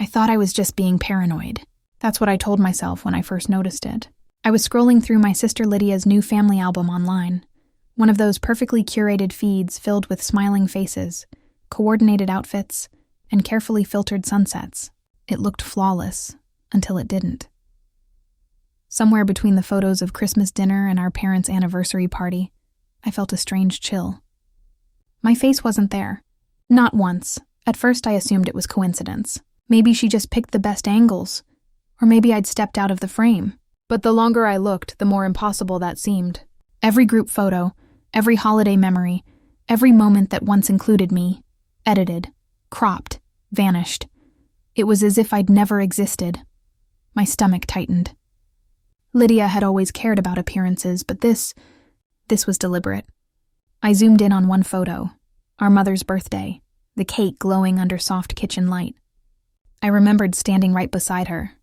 I thought I was just being paranoid. That's what I told myself when I first noticed it. I was scrolling through my sister Lydia's new family album online, one of those perfectly curated feeds filled with smiling faces, coordinated outfits, and carefully filtered sunsets. It looked flawless, until it didn't. Somewhere between the photos of Christmas dinner and our parents' anniversary party, I felt a strange chill. My face wasn't there. Not once. At first I assumed it was coincidence. Maybe she just picked the best angles, or maybe I'd stepped out of the frame. But the longer I looked, the more impossible that seemed. Every group photo, every holiday memory, every moment that once included me, edited, cropped, vanished. It was as if I'd never existed. My stomach tightened. Lydia had always cared about appearances, but this was deliberate. I zoomed in on one photo, our mother's birthday, the cake glowing under soft kitchen light. I remembered standing right beside her,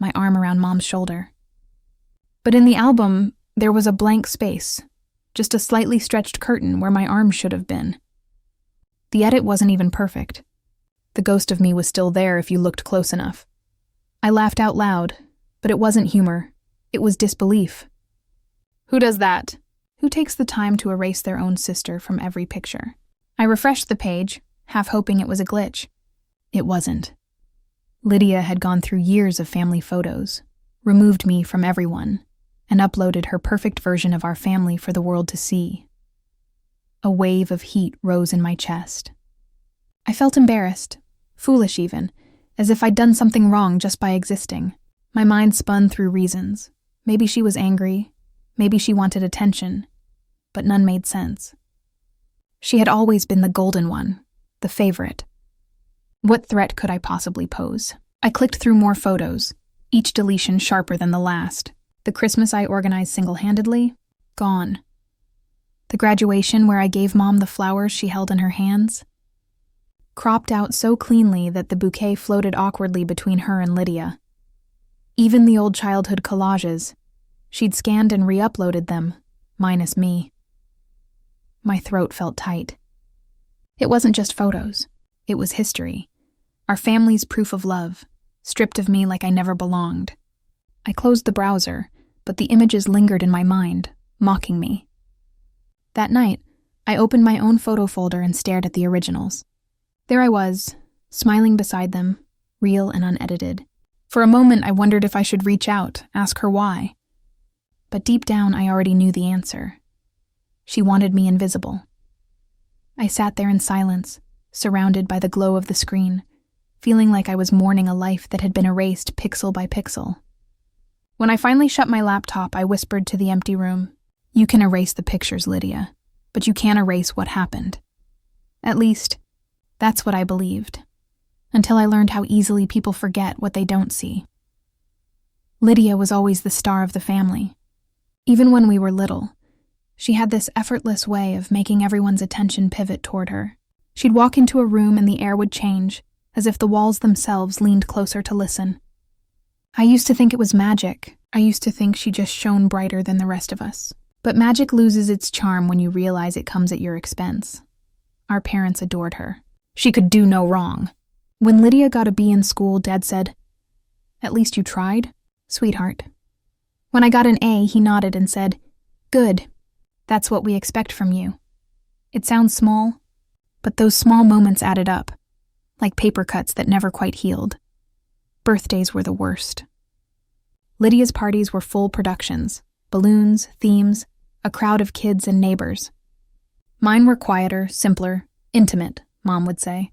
my arm around Mom's shoulder. But in the album, there was a blank space, just a slightly stretched curtain where my arm should have been. The edit wasn't even perfect. The ghost of me was still there if you looked close enough. I laughed out loud, but it wasn't humor. It was disbelief. Who does that? Who takes the time to erase their own sister from every picture? I refreshed the page, half hoping it was a glitch. It wasn't. Lydia had gone through years of family photos, removed me from everyone, and uploaded her perfect version of our family for the world to see. A wave of heat rose in my chest. I felt embarrassed, foolish even, as if I'd done something wrong just by existing. My mind spun through reasons. Maybe she was angry, maybe she wanted attention, but none made sense. She had always been the golden one, the favorite. What threat could I possibly pose? I clicked through more photos, each deletion sharper than the last. The Christmas I organized single-handedly, gone. The graduation where I gave Mom the flowers she held in her hands, cropped out so cleanly that the bouquet floated awkwardly between her and Lydia. Even the old childhood collages, she'd scanned and re-uploaded them, minus me. My throat felt tight. It wasn't just photos. It was history. Our family's proof of love, stripped of me like I never belonged. I closed the browser, but the images lingered in my mind, mocking me. That night, I opened my own photo folder and stared at the originals. There I was, smiling beside them, real and unedited. For a moment, I wondered if I should reach out, ask her why. But deep down, I already knew the answer. She wanted me invisible. I sat there in silence, surrounded by the glow of the screen, feeling like I was mourning a life that had been erased pixel by pixel. When I finally shut my laptop, I whispered to the empty room, "You can erase the pictures, Lydia, but you can't erase what happened." At least, that's what I believed, until I learned how easily people forget what they don't see. Lydia was always the star of the family. Even when we were little, she had this effortless way of making everyone's attention pivot toward her. She'd walk into a room and the air would change, as if the walls themselves leaned closer to listen. I used to think it was magic. I used to think she just shone brighter than the rest of us. But magic loses its charm when you realize it comes at your expense. Our parents adored her. She could do no wrong. When Lydia got a B in school, Dad said, "At least you tried, sweetheart." When I got an A, he nodded and said, "Good. That's what we expect from you." It sounds small, but those small moments added up, like paper cuts that never quite healed. Birthdays were the worst. Lydia's parties were full productions, balloons, themes, a crowd of kids and neighbors. Mine were quieter, simpler, intimate, Mom would say.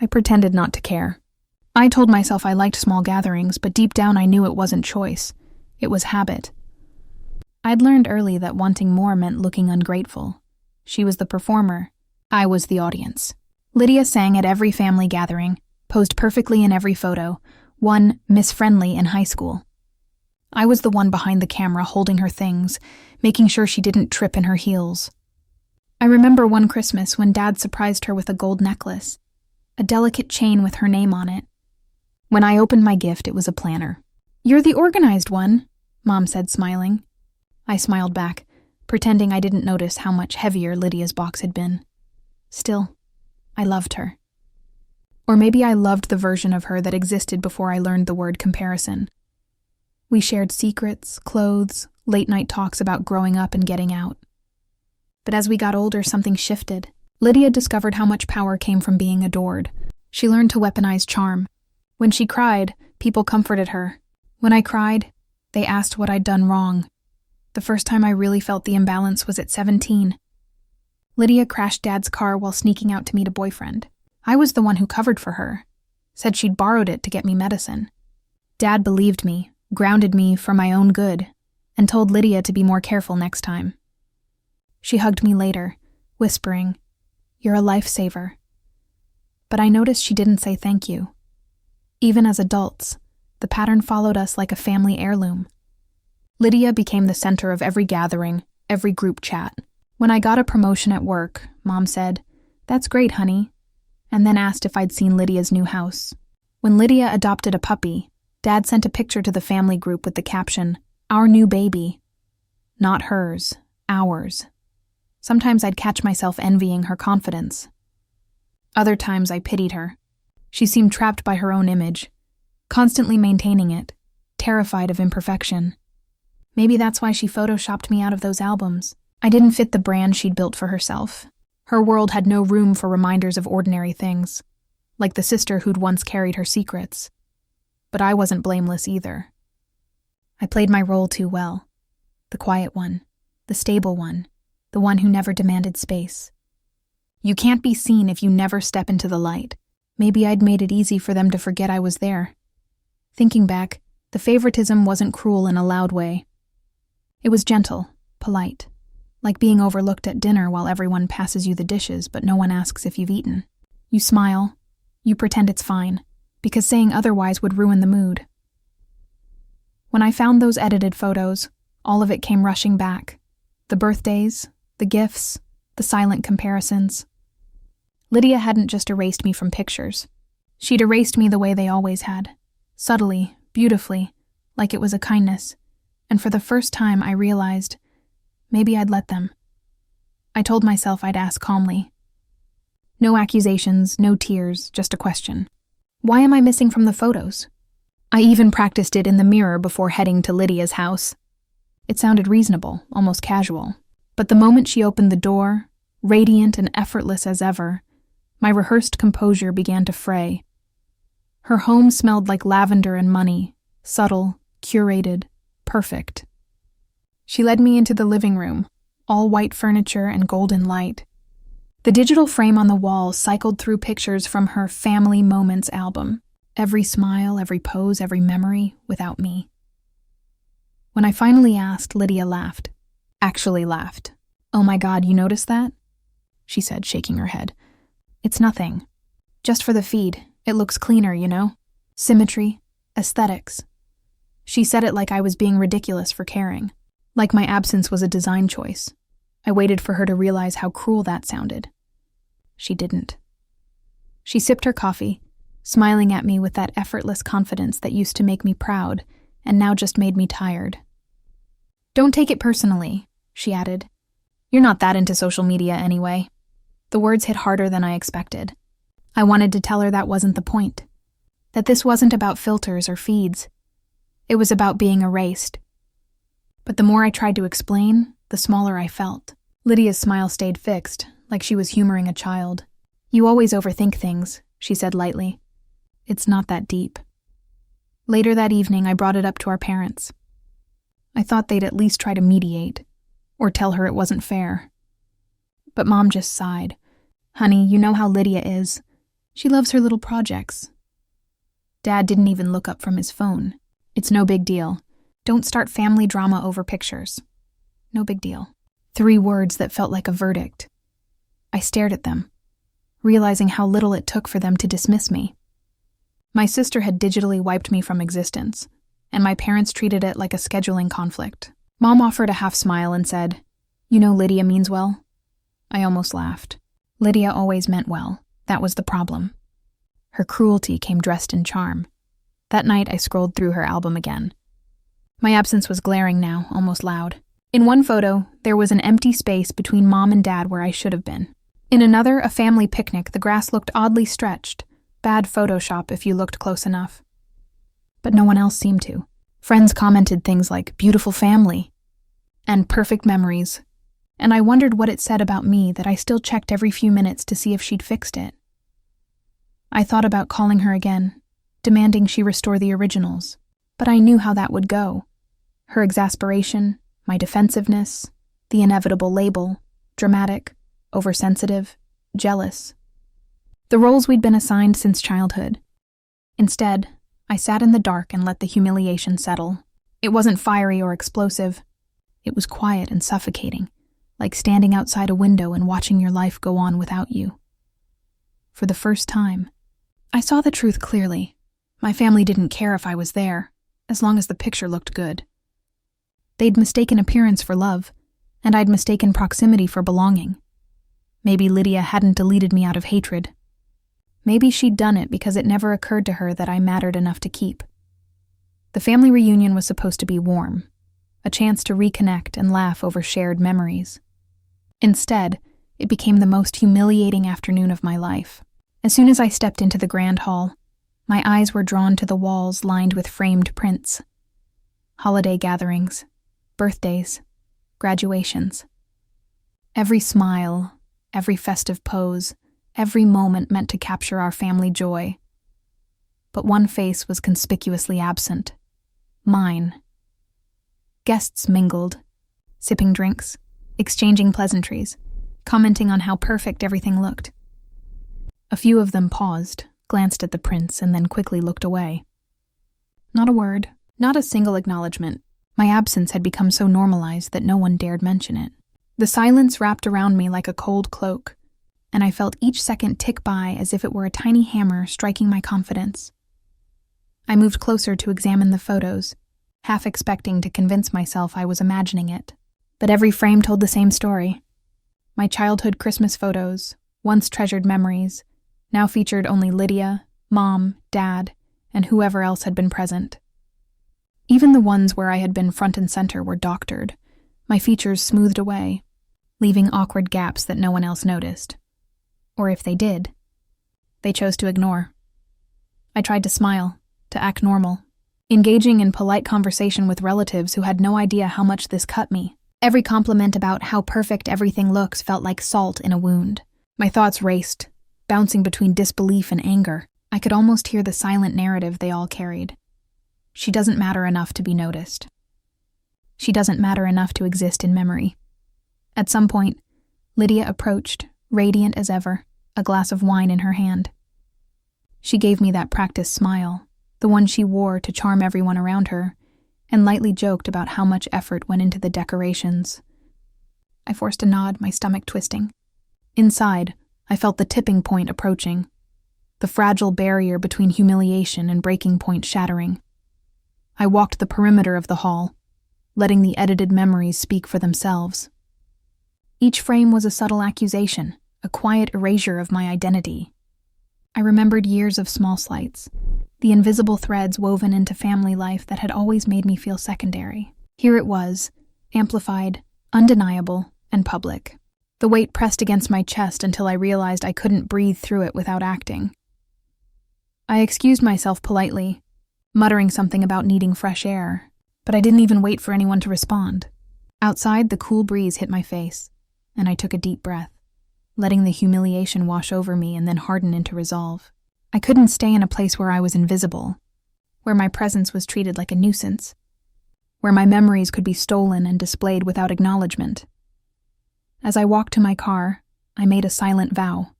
I pretended not to care. I told myself I liked small gatherings, but deep down I knew it wasn't choice. It was habit. I'd learned early that wanting more meant looking ungrateful. She was the performer. I was the audience. Lydia sang at every family gathering, posed perfectly in every photo, won Miss Friendly in high school. I was the one behind the camera holding her things, making sure she didn't trip in her heels. I remember one Christmas when Dad surprised her with a gold necklace, a delicate chain with her name on it. When I opened my gift, it was a planner. "You're the organized one," Mom said, smiling. I smiled back, pretending I didn't notice how much heavier Lydia's box had been. Still, I loved her. Or maybe I loved the version of her that existed before I learned the word comparison. We shared secrets, clothes, late-night talks about growing up and getting out. But as we got older, something shifted. Lydia discovered how much power came from being adored. She learned to weaponize charm. When she cried, people comforted her. When I cried, they asked what I'd done wrong. The first time I really felt the imbalance was at 17. Lydia crashed Dad's car while sneaking out to meet a boyfriend. I was the one who covered for her, said she'd borrowed it to get me medicine. Dad believed me, grounded me for my own good, and told Lydia to be more careful next time. She hugged me later, whispering, "You're a lifesaver." But I noticed she didn't say thank you. Even as adults, the pattern followed us like a family heirloom. Lydia became the center of every gathering, every group chat. When I got a promotion at work, Mom said, "That's great, honey," and then asked if I'd seen Lydia's new house. When Lydia adopted a puppy, Dad sent a picture to the family group with the caption, "Our new baby." Not hers, ours. Sometimes I'd catch myself envying her confidence. Other times I pitied her. She seemed trapped by her own image, constantly maintaining it, terrified of imperfection. Maybe that's why she photoshopped me out of those albums. I didn't fit the brand she'd built for herself. Her world had no room for reminders of ordinary things, like the sister who'd once carried her secrets. But I wasn't blameless either. I played my role too well. The quiet one, the stable one, the one who never demanded space. You can't be seen if you never step into the light. Maybe I'd made it easy for them to forget I was there. Thinking back, the favoritism wasn't cruel in a loud way. It was gentle, polite, like being overlooked at dinner while everyone passes you the dishes but no one asks if you've eaten. You smile, you pretend it's fine, because saying otherwise would ruin the mood. When I found those edited photos, all of it came rushing back. The birthdays, the gifts, the silent comparisons. Lydia hadn't just erased me from pictures. She'd erased me the way they always had. Subtly, beautifully, like it was a kindness. And for the first time I realized, maybe I'd let them. I told myself I'd ask calmly. No accusations, no tears, just a question. Why am I missing from the photos? I even practiced it in the mirror before heading to Lydia's house. It sounded reasonable, almost casual. But the moment she opened the door, radiant and effortless as ever, my rehearsed composure began to fray. Her home smelled like lavender and money, subtle, curated, perfect. She led me into the living room, all white furniture and golden light. The digital frame on the wall cycled through pictures from her Family Moments album. Every smile, every pose, every memory, without me. When I finally asked, Lydia laughed. Actually laughed. "Oh my God, you noticed that?" she said, shaking her head. "It's nothing. Just for the feed. It looks cleaner, you know? Symmetry, aesthetics." She said it like I was being ridiculous for caring. Like my absence was a design choice. I waited for her to realize how cruel that sounded. She didn't. She sipped her coffee, smiling at me with that effortless confidence that used to make me proud and now just made me tired. "Don't take it personally," she added. "You're not that into social media anyway." The words hit harder than I expected. I wanted to tell her that wasn't the point. That this wasn't about filters or feeds. It was about being erased. But the more I tried to explain, the smaller I felt. Lydia's smile stayed fixed, like she was humoring a child. "You always overthink things," she said lightly. "It's not that deep." Later that evening, I brought it up to our parents. I thought they'd at least try to mediate, or tell her it wasn't fair. But Mom just sighed. "Honey, you know how Lydia is. She loves her little projects." Dad didn't even look up from his phone. "It's no big deal. Don't start family drama over pictures." No big deal. 3 words that felt like a verdict. I stared at them, realizing how little it took for them to dismiss me. My sister had digitally wiped me from existence, and my parents treated it like a scheduling conflict. Mom offered a half smile and said, "You know Lydia means well." I almost laughed. Lydia always meant well. That was the problem. Her cruelty came dressed in charm. That night I scrolled through her album again. My absence was glaring now, almost loud. In one photo, there was an empty space between Mom and Dad where I should have been. In another, a family picnic, the grass looked oddly stretched, Bad Photoshop if you looked close enough. But no one else seemed to. Friends commented things like beautiful family and perfect memories, and I wondered what it said about me that I still checked every few minutes to see if she'd fixed it. I thought about calling her again, demanding she restore the originals, but I knew how that would go. Her exasperation, my defensiveness, the inevitable label, dramatic, oversensitive, jealous. The roles we'd been assigned since childhood. Instead, I sat in the dark and let the humiliation settle. It wasn't fiery or explosive. It was quiet and suffocating, like standing outside a window and watching your life go on without you. For the first time, I saw the truth clearly. My family didn't care if I was there, as long as the picture looked good. They'd mistaken appearance for love, and I'd mistaken proximity for belonging. Maybe Lydia hadn't deleted me out of hatred. Maybe she'd done it because it never occurred to her that I mattered enough to keep. The family reunion was supposed to be warm, a chance to reconnect and laugh over shared memories. Instead, it became the most humiliating afternoon of my life. As soon as I stepped into the grand hall, my eyes were drawn to the walls lined with framed prints. Holiday gatherings, birthdays, graduations. Every smile, every festive pose, every moment meant to capture our family joy. But one face was conspicuously absent. Mine. Guests mingled, sipping drinks, exchanging pleasantries, commenting on how perfect everything looked. A few of them paused, glanced at the prints, and then quickly looked away. Not a word, not a single acknowledgement. My absence had become so normalized that no one dared mention it. The silence wrapped around me like a cold cloak, and I felt each second tick by as if it were a tiny hammer striking my confidence. I moved closer to examine the photos, half expecting to convince myself I was imagining it. But every frame told the same story. My childhood Christmas photos, once treasured memories, now featured only Lydia, Mom, Dad, and whoever else had been present. Even the ones where I had been front and center were doctored, my features smoothed away, leaving awkward gaps that no one else noticed. Or if they did, they chose to ignore. I tried to smile, to act normal, engaging in polite conversation with relatives who had no idea how much this cut me. Every compliment about how perfect everything looks felt like salt in a wound. My thoughts raced, bouncing between disbelief and anger. I could almost hear the silent narrative they all carried. She doesn't matter enough to be noticed. She doesn't matter enough to exist in memory. At some point, Lydia approached, radiant as ever, a glass of wine in her hand. She gave me that practiced smile, the one she wore to charm everyone around her, and lightly joked about how much effort went into the decorations. I forced a nod, my stomach twisting. Inside, I felt the tipping point approaching, the fragile barrier between humiliation and breaking point shattering. I walked the perimeter of the hall, letting the edited memories speak for themselves. Each frame was a subtle accusation, a quiet erasure of my identity. I remembered years of small slights, the invisible threads woven into family life that had always made me feel secondary. Here it was, amplified, undeniable, and public. The weight pressed against my chest until I realized I couldn't breathe through it without acting. I excused myself politely, muttering something about needing fresh air, but I didn't even wait for anyone to respond. Outside, the cool breeze hit my face, and I took a deep breath, letting the humiliation wash over me and then harden into resolve. I couldn't stay in a place where I was invisible, where my presence was treated like a nuisance, where my memories could be stolen and displayed without acknowledgement. As I walked to my car, I made a silent vow.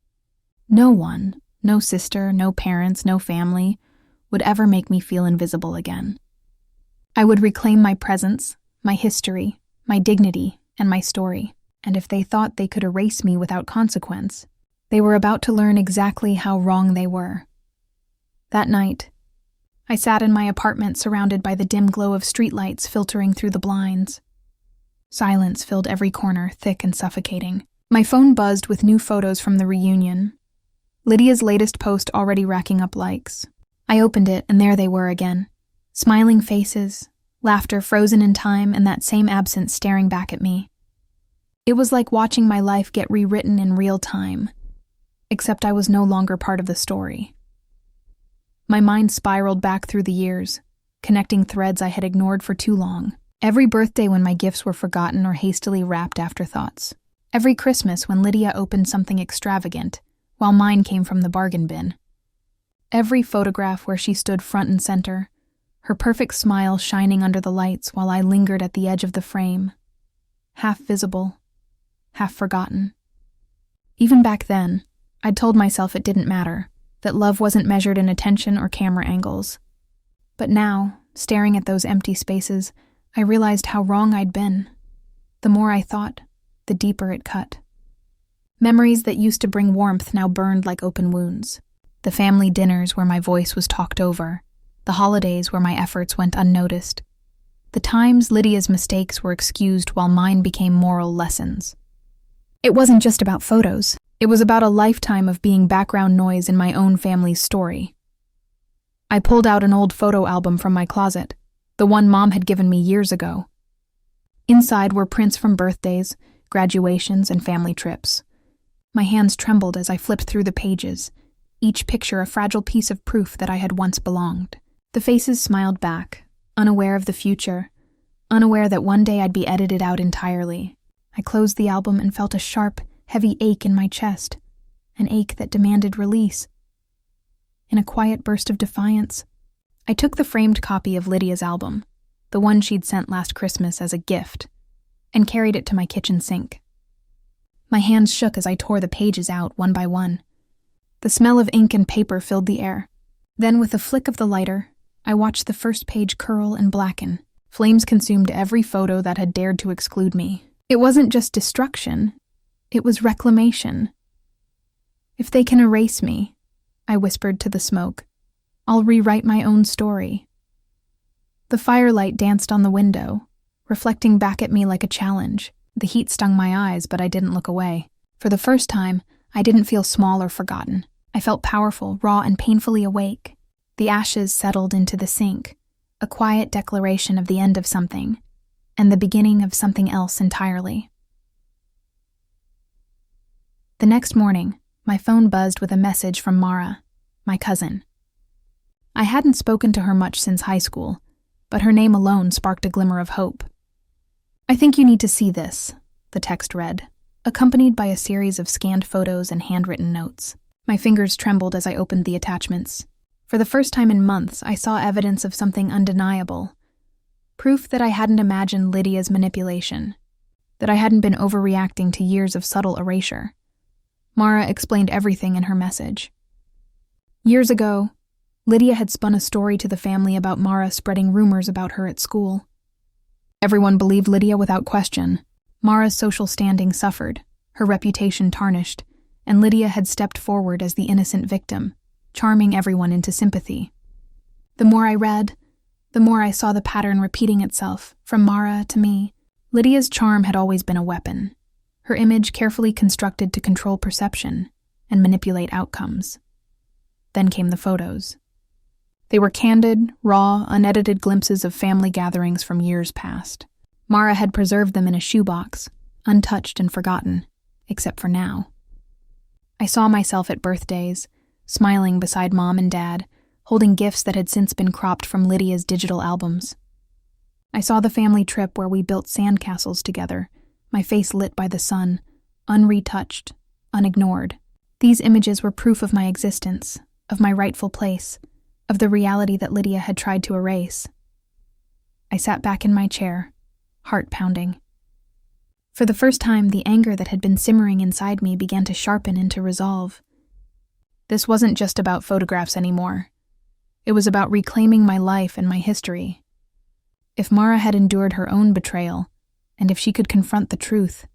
No one, no sister, no parents, no family, would ever make me feel invisible again. I would reclaim my presence, my history, my dignity, and my story, and if they thought they could erase me without consequence, they were about to learn exactly how wrong they were. That night, I sat in my apartment surrounded by the dim glow of streetlights filtering through the blinds. Silence filled every corner, thick and suffocating. My phone buzzed with new photos from the reunion. Lydia's latest post already racking up likes. I opened it, and there they were again. Smiling faces, laughter frozen in time, and that same absence staring back at me. It was like watching my life get rewritten in real time, except I was no longer part of the story. My mind spiraled back through the years, connecting threads I had ignored for too long. Every birthday when my gifts were forgotten or hastily wrapped afterthoughts. Every Christmas when Lydia opened something extravagant, while mine came from the bargain bin. Every photograph where she stood front and center, her perfect smile shining under the lights while I lingered at the edge of the frame, half visible, half forgotten. Even back then, I'd told myself it didn't matter, that love wasn't measured in attention or camera angles. But now, staring at those empty spaces, I realized how wrong I'd been. The more I thought, the deeper it cut. Memories that used to bring warmth now burned like open wounds. The family dinners where my voice was talked over, the holidays where my efforts went unnoticed, the times Lydia's mistakes were excused while mine became moral lessons. It wasn't just about photos. It was about a lifetime of being background noise in my own family's story. I pulled out an old photo album from my closet, the one Mom had given me years ago. Inside were prints from birthdays, graduations, and family trips. My hands trembled as I flipped through the pages, each picture a fragile piece of proof that I had once belonged. The faces smiled back, unaware of the future, unaware that one day I'd be edited out entirely. I closed the album and felt a sharp, heavy ache in my chest, an ache that demanded release. In a quiet burst of defiance, I took the framed copy of Lydia's album, the one she'd sent last Christmas as a gift, and carried it to my kitchen sink. My hands shook as I tore the pages out one by one. The smell of ink and paper filled the air. Then, with a flick of the lighter, I watched the first page curl and blacken. Flames consumed every photo that had dared to exclude me. It wasn't just destruction, it was reclamation. If they can erase me, I whispered to the smoke, I'll rewrite my own story. The firelight danced on the window, reflecting back at me like a challenge. The heat stung my eyes, but I didn't look away. For the first time, I didn't feel small or forgotten. I felt powerful, raw, and painfully awake. The ashes settled into the sink, a quiet declaration of the end of something, and the beginning of something else entirely. The next morning, my phone buzzed with a message from Mara, my cousin. I hadn't spoken to her much since high school, but her name alone sparked a glimmer of hope. "I think you need to see this," the text read, accompanied by a series of scanned photos and handwritten notes. My fingers trembled as I opened the attachments. For the first time in months, I saw evidence of something undeniable. Proof that I hadn't imagined Lydia's manipulation, that I hadn't been overreacting to years of subtle erasure. Mara explained everything in her message. Years ago, Lydia had spun a story to the family about Mara spreading rumors about her at school. Everyone believed Lydia without question. Mara's social standing suffered, her reputation tarnished, and Lydia had stepped forward as the innocent victim, charming everyone into sympathy. The more I read, the more I saw the pattern repeating itself, from Mara to me. Lydia's charm had always been a weapon, her image carefully constructed to control perception and manipulate outcomes. Then came the photos. They were candid, raw, unedited glimpses of family gatherings from years past. Mara had preserved them in a shoebox, untouched and forgotten, except for now. I saw myself at birthdays, smiling beside Mom and Dad, holding gifts that had since been cropped from Lydia's digital albums. I saw the family trip where we built sandcastles together, my face lit by the sun, unretouched, unignored. These images were proof of my existence, of my rightful place, of the reality that Lydia had tried to erase. I sat back in my chair, heart pounding. For the first time, the anger that had been simmering inside me began to sharpen into resolve. This wasn't just about photographs anymore. It was about reclaiming my life and my history. If Mara had endured her own betrayal, and if she could confront the truth,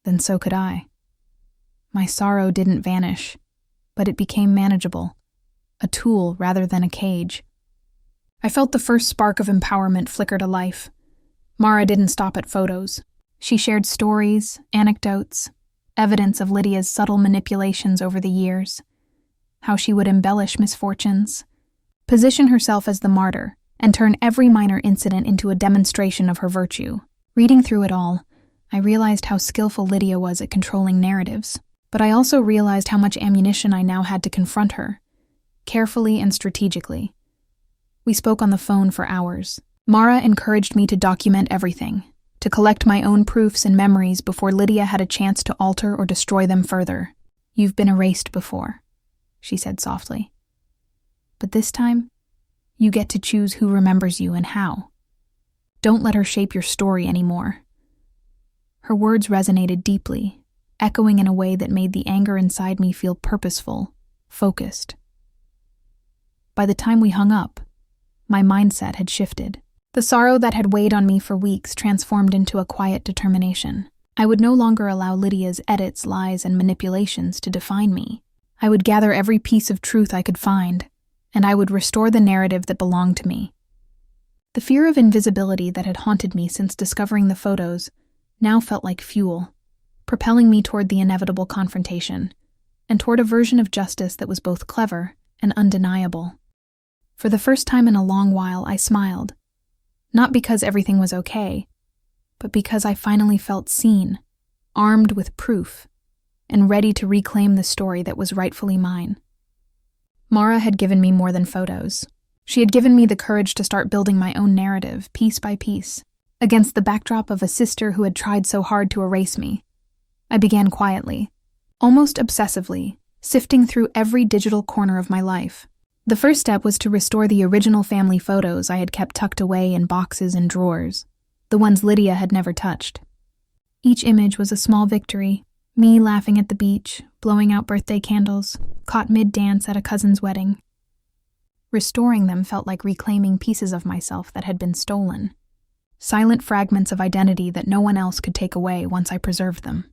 then so could I. My sorrow didn't vanish, but it became manageable, a tool rather than a cage. I felt the first spark of empowerment flicker to life. Mara didn't stop at photos. She shared stories, anecdotes, evidence of Lydia's subtle manipulations over the years, how she would embellish misfortunes, position herself as the martyr, and turn every minor incident into a demonstration of her virtue. Reading through it all, I realized how skillful Lydia was at controlling narratives, but I also realized how much ammunition I now had to confront her. carefully and strategically. We spoke on the phone for hours. Mara encouraged me to document everything, to collect my own proofs and memories before Lydia had a chance to alter or destroy them further. "You've been erased before," she said softly. "But this time, you get to choose who remembers you and how. Don't let her shape your story anymore." Her words resonated deeply, echoing in a way that made the anger inside me feel purposeful, focused. By the time we hung up, my mindset had shifted. The sorrow that had weighed on me for weeks transformed into a quiet determination. I would no longer allow Lydia's edits, lies, and manipulations to define me. I would gather every piece of truth I could find, and I would restore the narrative that belonged to me. The fear of invisibility that had haunted me since discovering the photos now felt like fuel, propelling me toward the inevitable confrontation, and toward a version of justice that was both clever and undeniable. For the first time in a long while, I smiled. Not because everything was okay, but because I finally felt seen, armed with proof, and ready to reclaim the story that was rightfully mine. Mara had given me more than photos. She had given me the courage to start building my own narrative, piece by piece, against the backdrop of a sister who had tried so hard to erase me. I began quietly, almost obsessively, sifting through every digital corner of my life. The first step was to restore the original family photos I had kept tucked away in boxes and drawers, the ones Lydia had never touched. Each image was a small victory, me laughing at the beach, blowing out birthday candles, caught mid-dance at a cousin's wedding. Restoring them felt like reclaiming pieces of myself that had been stolen, silent fragments of identity that no one else could take away once I preserved them.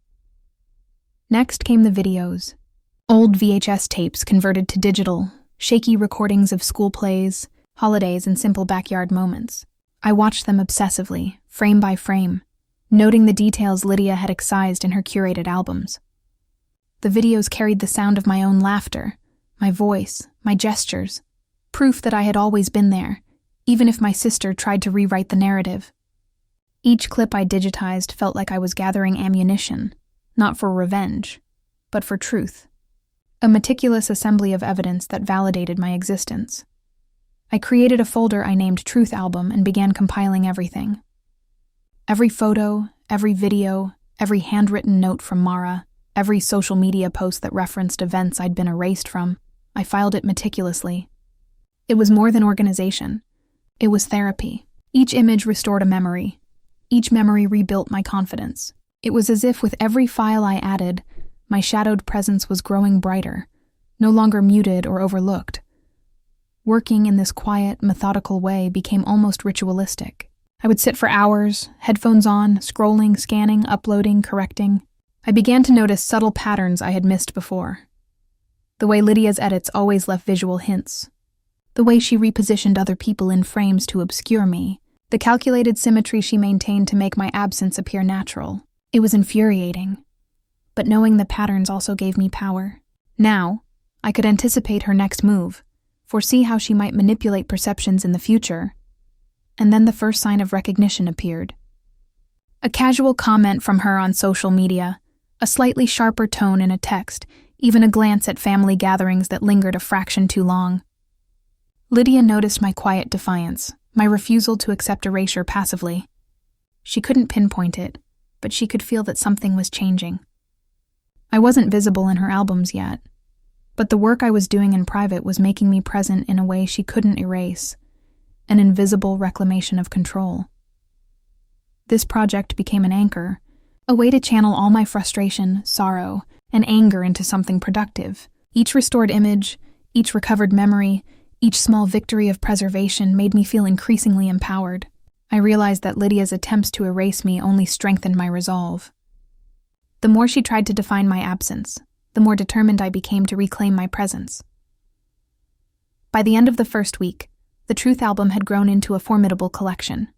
Next came the videos, old VHS tapes converted to digital, shaky recordings of school plays, holidays, and simple backyard moments. I watched them obsessively, frame by frame, noting the details Lydia had excised in her curated albums. The videos carried the sound of my own laughter, my voice, my gestures, proof that I had always been there, even if my sister tried to rewrite the narrative. Each clip I digitized felt like I was gathering ammunition, not for revenge, but for truth. A meticulous assembly of evidence that validated my existence. I created a folder I named Truth Album and began compiling everything. Every photo, every video, every handwritten note from Mara, every social media post that referenced events I'd been erased from, I filed it meticulously. It was more than organization. It was therapy. Each image restored a memory. Each memory rebuilt my confidence. It was as if with every file I added, my shadowed presence was growing brighter, no longer muted or overlooked. Working in this quiet, methodical way became almost ritualistic. I would sit for hours, headphones on, scrolling, scanning, uploading, correcting. I began to notice subtle patterns I had missed before. The way Lydia's edits always left visual hints. The way she repositioned other people in frames to obscure me. The calculated symmetry she maintained to make my absence appear natural. It was infuriating. But knowing the patterns also gave me power. Now, I could anticipate her next move, foresee how she might manipulate perceptions in the future. And then the first sign of recognition appeared. A casual comment from her on social media, a slightly sharper tone in a text, even a glance at family gatherings that lingered a fraction too long. Lydia noticed my quiet defiance, my refusal to accept erasure passively. She couldn't pinpoint it, but she could feel that something was changing. I wasn't visible in her albums yet, but the work I was doing in private was making me present in a way she couldn't erase, an invisible reclamation of control. This project became an anchor, a way to channel all my frustration, sorrow, and anger into something productive. Each restored image, each recovered memory, each small victory of preservation made me feel increasingly empowered. I realized that Lydia's attempts to erase me only strengthened my resolve. The more she tried to define my absence, the more determined I became to reclaim my presence. By the end of the first week, the Truth Album had grown into a formidable collection.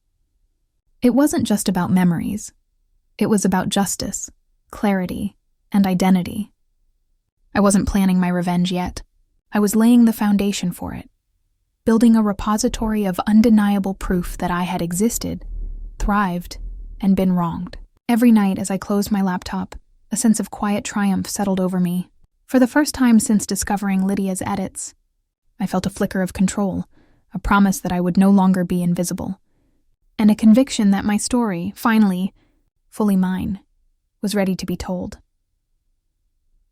It wasn't just about memories. It was about justice, clarity, and identity. I wasn't planning my revenge yet. I was laying the foundation for it, building a repository of undeniable proof that I had existed, thrived, and been wronged. Every night as I closed my laptop, a sense of quiet triumph settled over me. For the first time since discovering Lydia's edits, I felt a flicker of control, a promise that I would no longer be invisible, and a conviction that my story, finally, fully mine, was ready to be told.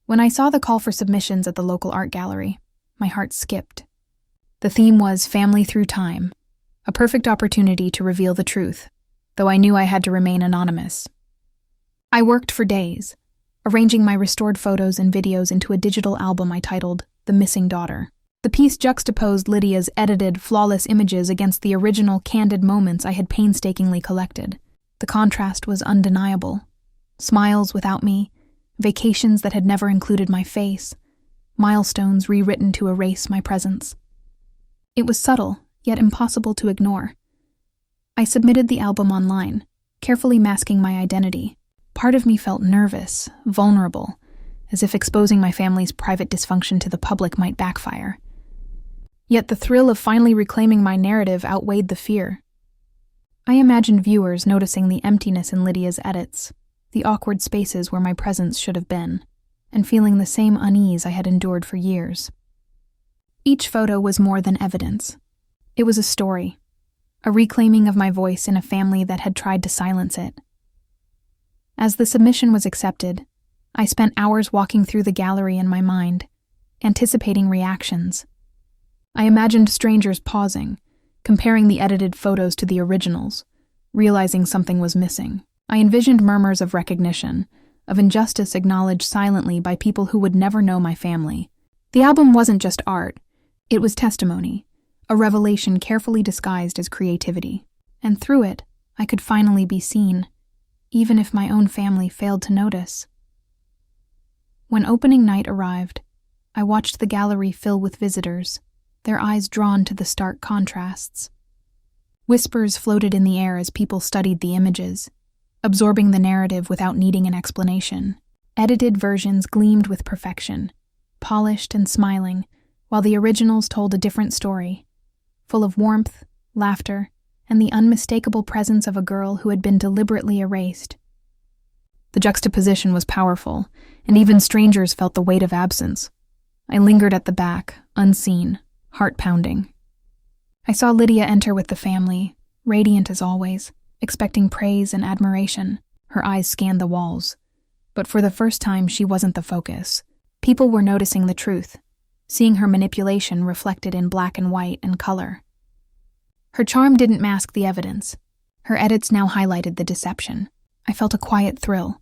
When I saw the call for submissions at the local art gallery, my heart skipped. The theme was Family Through Time, a perfect opportunity to reveal the truth, though I knew I had to remain anonymous. I worked for days, arranging my restored photos and videos into a digital album I titled The Missing Daughter. The piece juxtaposed Lydia's edited, flawless images against the original, candid moments I had painstakingly collected. The contrast was undeniable. Smiles without me, vacations that had never included my face, milestones rewritten to erase my presence. It was subtle, yet impossible to ignore. I submitted the album online, carefully masking my identity. Part of me felt nervous, vulnerable, as if exposing my family's private dysfunction to the public might backfire. Yet the thrill of finally reclaiming my narrative outweighed the fear. I imagined viewers noticing the emptiness in Lydia's edits, the awkward spaces where my presence should have been, and feeling the same unease I had endured for years. Each photo was more than evidence. It was a story, a reclaiming of my voice in a family that had tried to silence it. As the submission was accepted, I spent hours walking through the gallery in my mind, anticipating reactions. I imagined strangers pausing, comparing the edited photos to the originals, realizing something was missing. I envisioned murmurs of recognition, of injustice acknowledged silently by people who would never know my family. The album wasn't just art, it was testimony, a revelation carefully disguised as creativity. And through it, I could finally be seen, even if my own family failed to notice. When opening night arrived, I watched the gallery fill with visitors, their eyes drawn to the stark contrasts. Whispers floated in the air as people studied the images, absorbing the narrative without needing an explanation. Edited versions gleamed with perfection, polished and smiling, while the originals told a different story, full of warmth, laughter, and the unmistakable presence of a girl who had been deliberately erased. The juxtaposition was powerful, and even strangers felt the weight of absence. I lingered at the back, unseen, heart pounding. I saw Lydia enter with the family, radiant as always, expecting praise and admiration. Her eyes scanned the walls. But for the first time, she wasn't the focus. People were noticing the truth, seeing her manipulation reflected in black and white and color. Her charm didn't mask the evidence. Her edits now highlighted the deception. I felt a quiet thrill.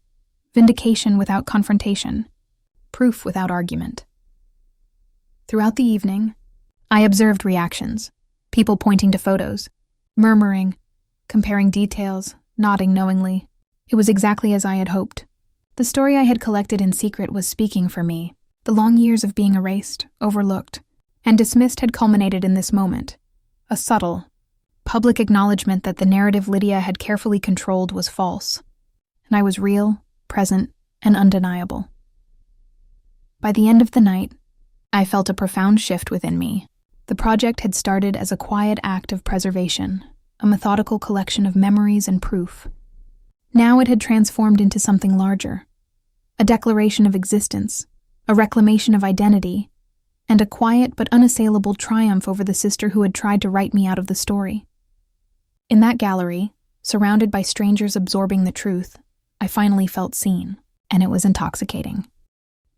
Vindication without confrontation. Proof without argument. Throughout the evening, I observed reactions. People pointing to photos, murmuring, comparing details, nodding knowingly. It was exactly as I had hoped. The story I had collected in secret was speaking for me. The long years of being erased, overlooked, and dismissed had culminated in this moment. A subtle, public acknowledgement that the narrative Lydia had carefully controlled was false, and I was real, present, and undeniable. By the end of the night, I felt a profound shift within me. The project had started as a quiet act of preservation, a methodical collection of memories and proof. Now it had transformed into something larger, a declaration of existence, a reclamation of identity, and a quiet but unassailable triumph over the sister who had tried to write me out of the story. In that gallery, surrounded by strangers absorbing the truth, I finally felt seen, and it was intoxicating.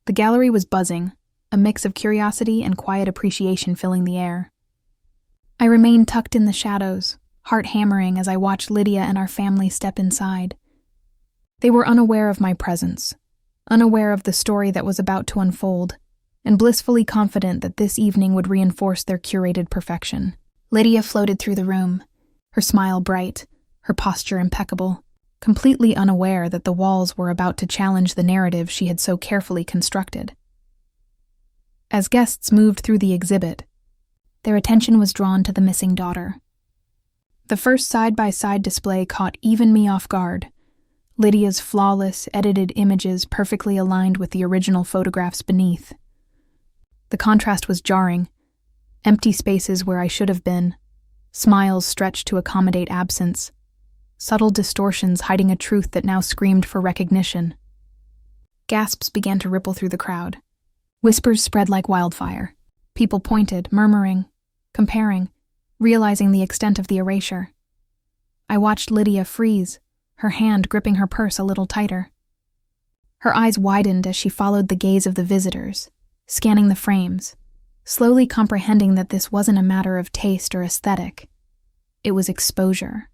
The gallery was buzzing, a mix of curiosity and quiet appreciation filling the air. I remained tucked in the shadows, heart hammering as I watched Lydia and our family step inside. They were unaware of my presence, unaware of the story that was about to unfold, and blissfully confident that this evening would reinforce their curated perfection. Lydia floated through the room, her smile bright, her posture impeccable, completely unaware that the walls were about to challenge the narrative she had so carefully constructed. As guests moved through the exhibit, their attention was drawn to the missing daughter. The first side-by-side display caught even me off guard. Lydia's flawless, edited images perfectly aligned with the original photographs beneath. The contrast was jarring. Empty spaces where I should have been, smiles stretched to accommodate absence, subtle distortions hiding a truth that now screamed for recognition. Gasps began to ripple through the crowd. Whispers spread like wildfire. People pointed, murmuring, comparing, realizing the extent of the erasure. I watched Lydia freeze, her hand gripping her purse a little tighter. Her eyes widened as she followed the gaze of the visitors, scanning the frames, slowly comprehending that this wasn't a matter of taste or aesthetic. It was exposure.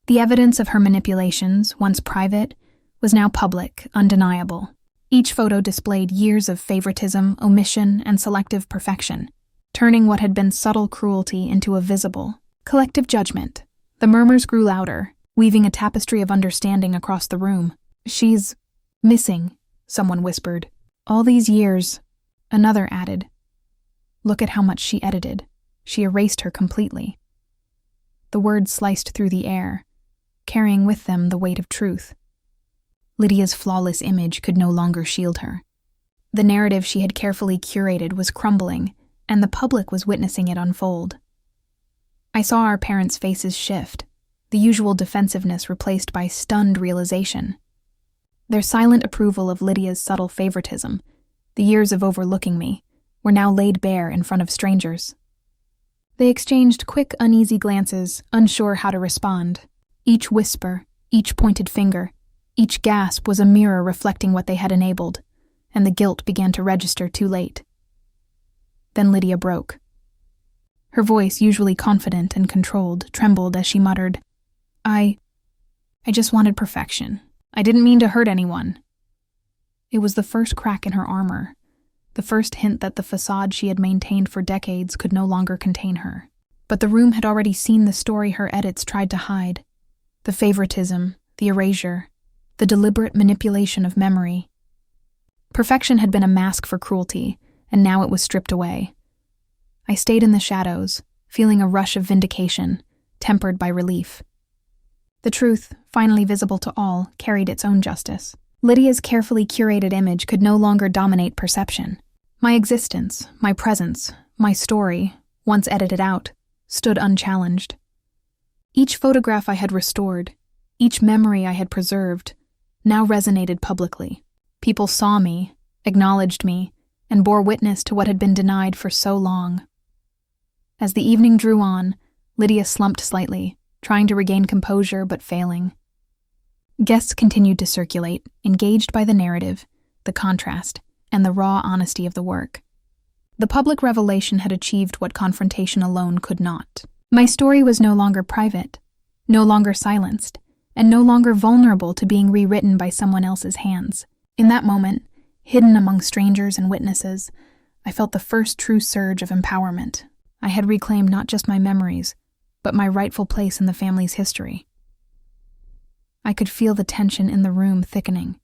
The evidence of her manipulations, once private, was now public, undeniable. Each photo displayed years of favoritism, omission, and selective perfection, turning what had been subtle cruelty into a visible, collective judgment. The murmurs grew louder, weaving a tapestry of understanding across the room. "She's missing," someone whispered. "All these years," another added. "Look at how much she edited. She erased her completely." The words sliced through the air, carrying with them the weight of truth. Lydia's flawless image could no longer shield her. The narrative she had carefully curated was crumbling, and the public was witnessing it unfold. I saw our parents' faces shift, the usual defensiveness replaced by stunned realization. Their silent approval of Lydia's subtle favoritism, the years of overlooking me, were now laid bare in front of strangers. They exchanged quick, uneasy glances, unsure how to respond. Each whisper, each pointed finger, each gasp was a mirror reflecting what they had enabled, and the guilt began to register too late. Then Lydia broke. Her voice, usually confident and controlled, trembled as she muttered, I just wanted perfection. I didn't mean to hurt anyone." It was the first crack in her armor, the first hint that the facade she had maintained for decades could no longer contain her. But the room had already seen the story her edits tried to hide. The favoritism, the erasure, the deliberate manipulation of memory. Perfection had been a mask for cruelty, and now it was stripped away. I stayed in the shadows, feeling a rush of vindication, tempered by relief. The truth, finally visible to all, carried its own justice. Lydia's carefully curated image could no longer dominate perception. My existence, my presence, my story, once edited out, stood unchallenged. Each photograph I had restored, each memory I had preserved, now resonated publicly. People saw me, acknowledged me, and bore witness to what had been denied for so long. As the evening drew on, Lydia slumped slightly, trying to regain composure but failing. Guests continued to circulate, engaged by the narrative, the contrast, and the raw honesty of the work. The public revelation had achieved what confrontation alone could not. My story was no longer private, no longer silenced, and no longer vulnerable to being rewritten by someone else's hands. In that moment, hidden among strangers and witnesses, I felt the first true surge of empowerment. I had reclaimed not just my memories, but my rightful place in the family's history. I could feel the tension in the room thickening.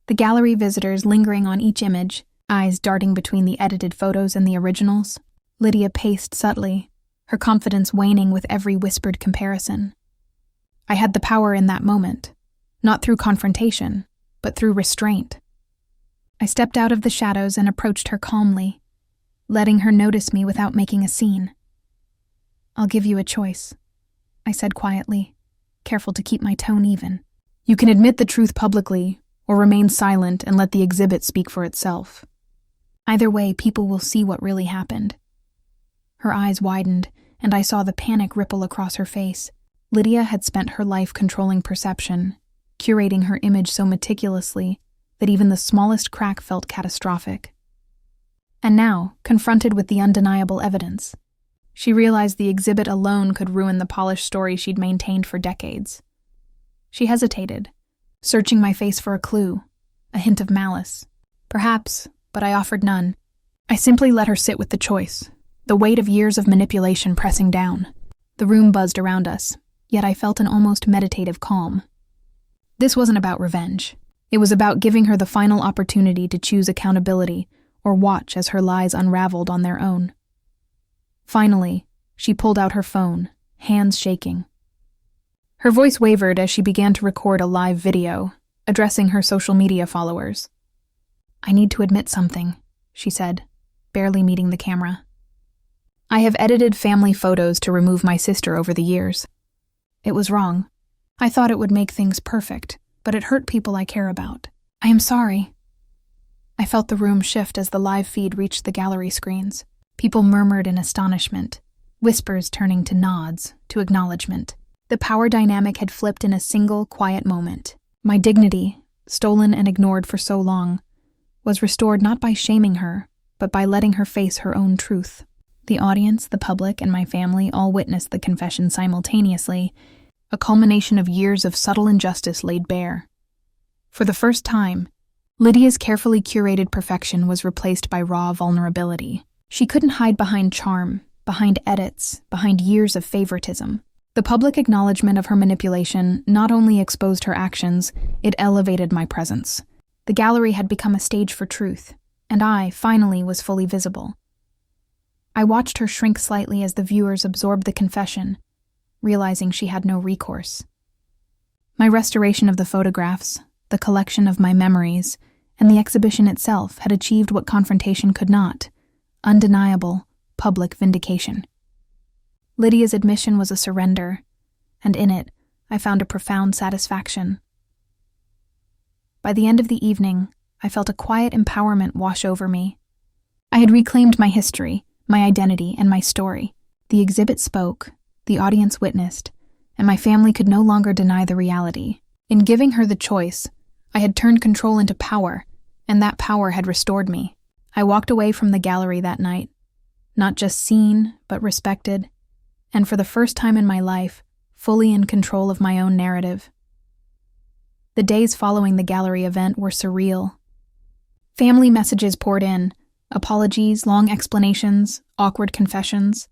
The gallery visitors lingering on each image, eyes darting between the edited photos and the originals. Lydia paced subtly, her confidence waning with every whispered comparison. I had the power in that moment, not through confrontation, but through restraint. I stepped out of the shadows and approached her calmly, letting her notice me without making a scene. "I'll give you a choice," I said quietly, careful to keep my tone even. "You can admit the truth publicly, or remain silent and let the exhibit speak for itself. Either way, people will see what really happened." Her eyes widened, and I saw the panic ripple across her face. Lydia had spent her life controlling perception, curating her image so meticulously that even the smallest crack felt catastrophic. And now, confronted with the undeniable evidence, she realized the exhibit alone could ruin the polished story she'd maintained for decades. She hesitated, searching my face for a clue, a hint of malice. Perhaps, but I offered none. I simply let her sit with the choice, the weight of years of manipulation pressing down. The room buzzed around us, yet I felt an almost meditative calm. This wasn't about revenge. It was about giving her the final opportunity to choose accountability or watch as her lies unraveled on their own. Finally, she pulled out her phone, hands shaking. Her voice wavered as she began to record a live video, addressing her social media followers. "I need to admit something," she said, barely meeting the camera. "I have edited family photos to remove my sister over the years. It was wrong. I thought it would make things perfect, but it hurt people I care about. I am sorry." I felt the room shift as the live feed reached the gallery screens. People murmured in astonishment, whispers turning to nods, to acknowledgement. The power dynamic had flipped in a single, quiet moment. My dignity, stolen and ignored for so long, was restored not by shaming her, but by letting her face her own truth. The audience, the public, and my family all witnessed the confession simultaneously, a culmination of years of subtle injustice laid bare. For the first time, Lydia's carefully curated perfection was replaced by raw vulnerability. She couldn't hide behind charm, behind edits, behind years of favoritism. The public acknowledgement of her manipulation not only exposed her actions, it elevated my presence. The gallery had become a stage for truth, and I, finally, was fully visible. I watched her shrink slightly as the viewers absorbed the confession, realizing she had no recourse. My restoration of the photographs, the collection of my memories, and the exhibition itself had achieved what confrontation could not: undeniable, public vindication. Lydia's admission was a surrender, and in it, I found a profound satisfaction. By the end of the evening, I felt a quiet empowerment wash over me. I had reclaimed my history, my identity, and my story. The exhibit spoke, the audience witnessed, and my family could no longer deny the reality. In giving her the choice, I had turned control into power, and that power had restored me. I walked away from the gallery that night, not just seen, but respected, and for the first time in my life, fully in control of my own narrative. The days following the gallery event were surreal. Family messages poured in, apologies, long explanations, awkward confessions.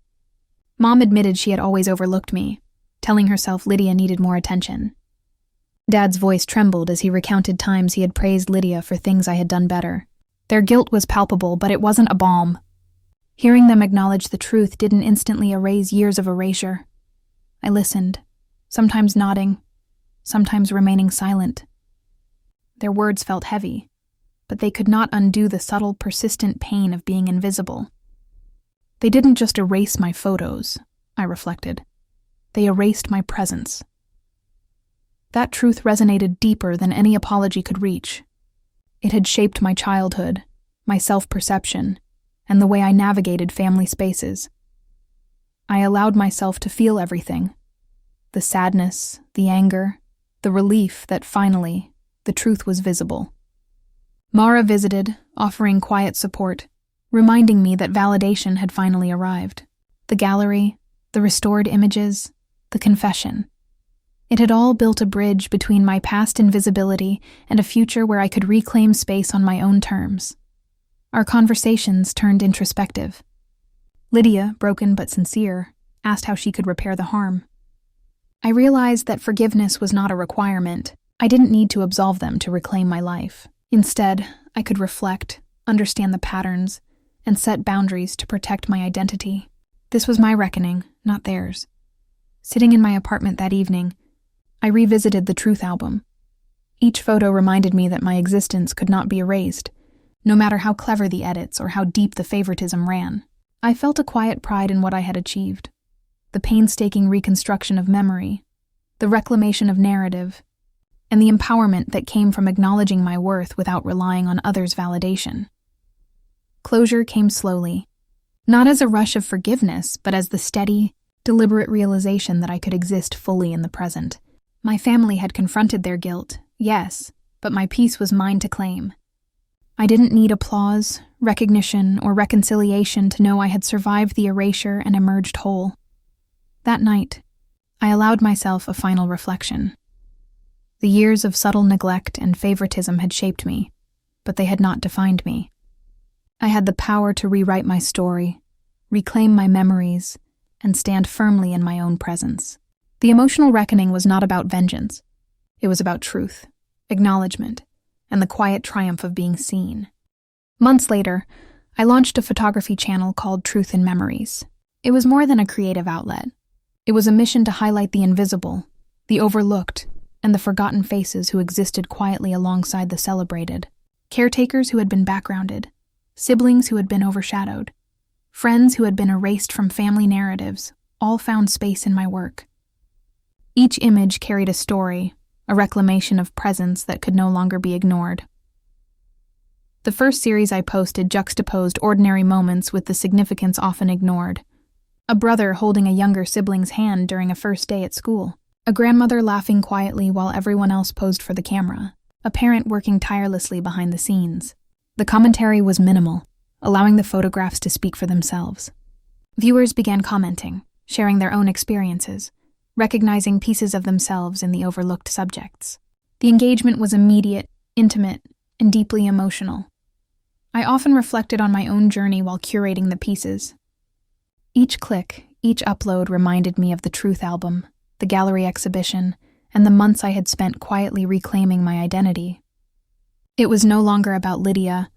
Mom admitted she had always overlooked me, telling herself Lydia needed more attention. Dad's voice trembled as he recounted times he had praised Lydia for things I had done better. Their guilt was palpable, but it wasn't a balm. Hearing them acknowledge the truth didn't instantly erase years of erasure. I listened, sometimes nodding, sometimes remaining silent. Their words felt heavy, but they could not undo the subtle, persistent pain of being invisible. They didn't just erase my photos, I reflected. They erased my presence. That truth resonated deeper than any apology could reach. It had shaped my childhood, my self-perception, and the way I navigated family spaces. I allowed myself to feel everything: the sadness, the anger, the relief that finally, the truth was visible. Mara visited, offering quiet support, reminding me that validation had finally arrived. The gallery, the restored images, the confession. It had all built a bridge between my past invisibility and a future where I could reclaim space on my own terms. Our conversations turned introspective. Lydia, broken but sincere, asked how she could repair the harm. I realized that forgiveness was not a requirement. I didn't need to absolve them to reclaim my life. Instead, I could reflect, understand the patterns, and set boundaries to protect my identity. This was my reckoning, not theirs. Sitting in my apartment that evening, I revisited the Truth album. Each photo reminded me that my existence could not be erased, no matter how clever the edits or how deep the favoritism ran. I felt a quiet pride in what I had achieved. The painstaking reconstruction of memory, the reclamation of narrative, and the empowerment that came from acknowledging my worth without relying on others' validation. Closure came slowly, not as a rush of forgiveness, but as the steady, deliberate realization that I could exist fully in the present. My family had confronted their guilt, yes, but my peace was mine to claim. I didn't need applause, recognition, or reconciliation to know I had survived the erasure and emerged whole. That night, I allowed myself a final reflection. The years of subtle neglect and favoritism had shaped me, but they had not defined me. I had the power to rewrite my story, reclaim my memories, and stand firmly in my own presence. The emotional reckoning was not about vengeance. It was about truth, acknowledgement, and the quiet triumph of being seen. Months later, I launched a photography channel called Truth in Memories. It was more than a creative outlet. It was a mission to highlight the invisible, the overlooked, and the forgotten faces who existed quietly alongside the celebrated. Caretakers who had been backgrounded, siblings who had been overshadowed, friends who had been erased from family narratives, all found space in my work. Each image carried a story, a reclamation of presence that could no longer be ignored. The first series I posted juxtaposed ordinary moments with the significance often ignored. A brother holding a younger sibling's hand during a first day at school. A grandmother laughing quietly while everyone else posed for the camera. A parent working tirelessly behind the scenes. The commentary was minimal, allowing the photographs to speak for themselves. Viewers began commenting, sharing their own experiences, recognizing pieces of themselves in the overlooked subjects. The engagement was immediate, intimate, and deeply emotional. I often reflected on my own journey while curating the pieces. Each click, each upload reminded me of the Truth album, the gallery exhibition, and the months I had spent quietly reclaiming my identity. It was no longer about Lydia,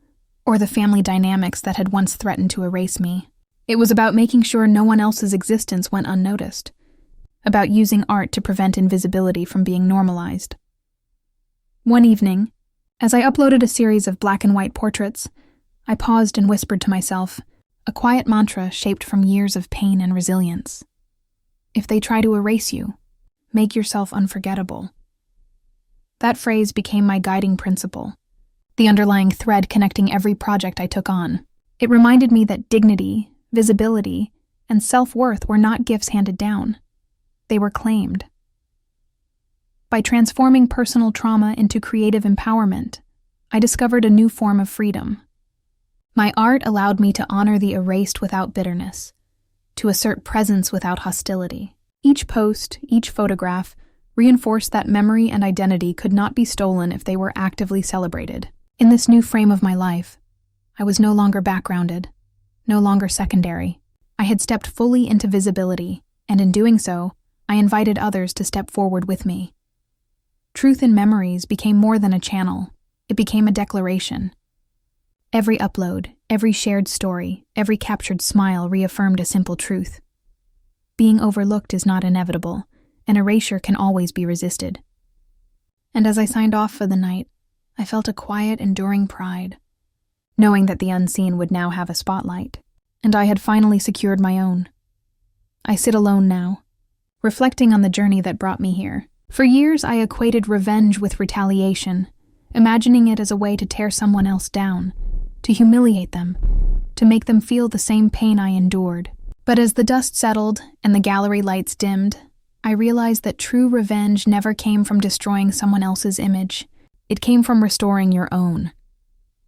or the family dynamics that had once threatened to erase me. It was about making sure no one else's existence went unnoticed, about using art to prevent invisibility from being normalized. One evening, as I uploaded a series of black and white portraits, I paused and whispered to myself, a quiet mantra shaped from years of pain and resilience. If they try to erase you, make yourself unforgettable. That phrase became my guiding principle, the underlying thread connecting every project I took on. It reminded me that dignity, visibility, and self-worth were not gifts handed down. They were claimed. By transforming personal trauma into creative empowerment, I discovered a new form of freedom. My art allowed me to honor the erased without bitterness, to assert presence without hostility. Each post, each photograph, reinforced that memory and identity could not be stolen if they were actively celebrated. In this new frame of my life, I was no longer backgrounded, no longer secondary. I had stepped fully into visibility, and in doing so, I invited others to step forward with me. Truth in Memories became more than a channel. It became a declaration. Every upload, every shared story, every captured smile reaffirmed a simple truth. Being overlooked is not inevitable, and erasure can always be resisted. And as I signed off for the night, I felt a quiet, enduring pride, knowing that the unseen would now have a spotlight, and I had finally secured my own. I sit alone now, reflecting on the journey that brought me here. For years, I equated revenge with retaliation, imagining it as a way to tear someone else down, to humiliate them, to make them feel the same pain I endured. But as the dust settled and the gallery lights dimmed, I realized that true revenge never came from destroying someone else's image. It came from restoring your own.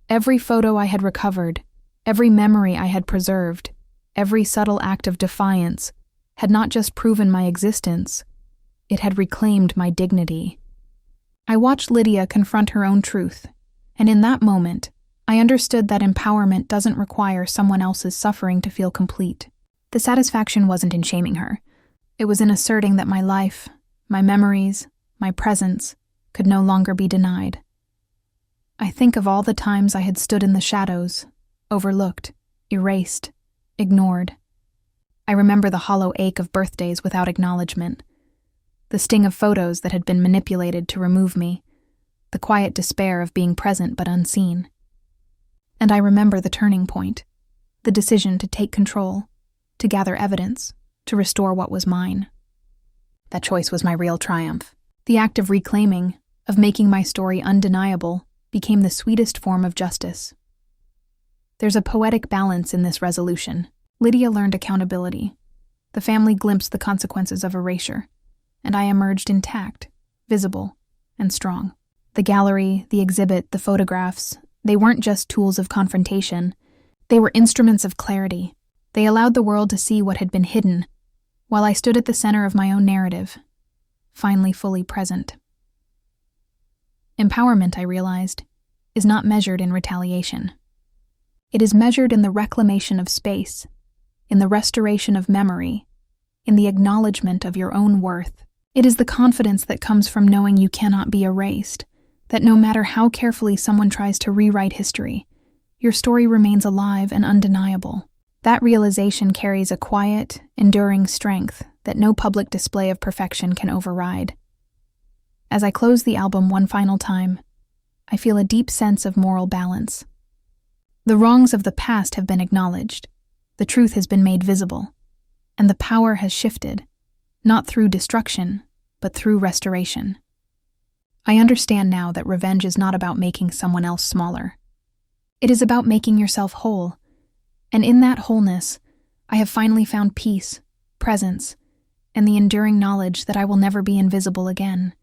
Every photo I had recovered, every memory I had preserved, every subtle act of defiance had not just proven my existence, it had reclaimed my dignity. I watched Lydia confront her own truth, and in that moment, I understood that empowerment doesn't require someone else's suffering to feel complete. The satisfaction wasn't in shaming her. It was in asserting that my life, my memories, my presence, could no longer be denied. I think of all the times I had stood in the shadows, overlooked, erased, ignored. I remember the hollow ache of birthdays without acknowledgement, the sting of photos that had been manipulated to remove me, the quiet despair of being present but unseen. And I remember the turning point, the decision to take control, to gather evidence, to restore what was mine. That choice was my real triumph. The act of reclaiming, of making my story undeniable, became the sweetest form of justice. There's a poetic balance in this resolution. Lydia learned accountability. The family glimpsed the consequences of erasure, and I emerged intact, visible, and strong. The gallery, the exhibit, the photographs, they weren't just tools of confrontation. They were instruments of clarity. They allowed the world to see what had been hidden, while I stood at the center of my own narrative, finally fully present. Empowerment, I realized, is not measured in retaliation. It is measured in the reclamation of space, in the restoration of memory, in the acknowledgement of your own worth. It is the confidence that comes from knowing you cannot be erased, that no matter how carefully someone tries to rewrite history, your story remains alive and undeniable. That realization carries a quiet, enduring strength that no public display of perfection can override. As I close the album one final time, I feel a deep sense of moral balance. The wrongs of the past have been acknowledged, the truth has been made visible, and the power has shifted, not through destruction, but through restoration. I understand now that revenge is not about making someone else smaller. It is about making yourself whole. And in that wholeness, I have finally found peace, presence, and the enduring knowledge that I will never be invisible again.